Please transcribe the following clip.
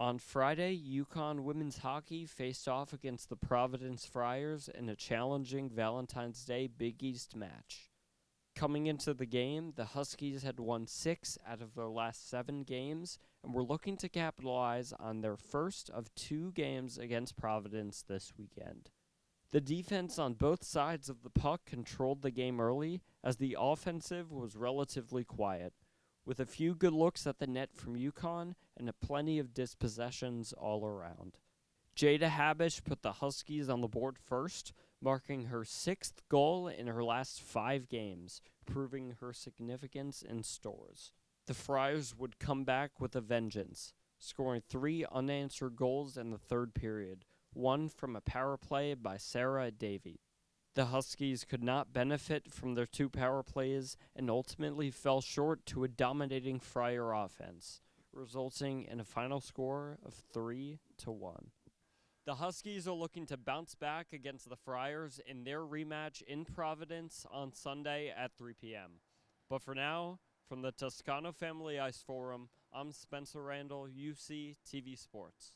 On Friday, UConn women's hockey faced off against the Providence Friars in a challenging Valentine's Day Big East match. Coming into the game, the Huskies had won 6 out of their last 7 games and were looking to capitalize on their first of 2 games against Providence this weekend. The defense on both sides of the puck controlled the game early, as the offensive was relatively quiet, with a few good looks at the net from UConn and plenty of dispossessions all around. Jada Habish put the Huskies on the board first, marking her 6th goal in her last 5 games, proving her significance in stores. The Friars would come back with a vengeance, scoring 3 unanswered goals in the third period, one from a power play by Sarah Davey. The Huskies could not benefit from their 2 power plays and ultimately fell short to a dominating Friar offense, resulting in a final score of 3-1. The Huskies are looking to bounce back against the Friars in their rematch in Providence on Sunday at 3 p.m. But for now, from the Toscano Family Ice Forum, I'm Spencer Randall, UCTV Sports.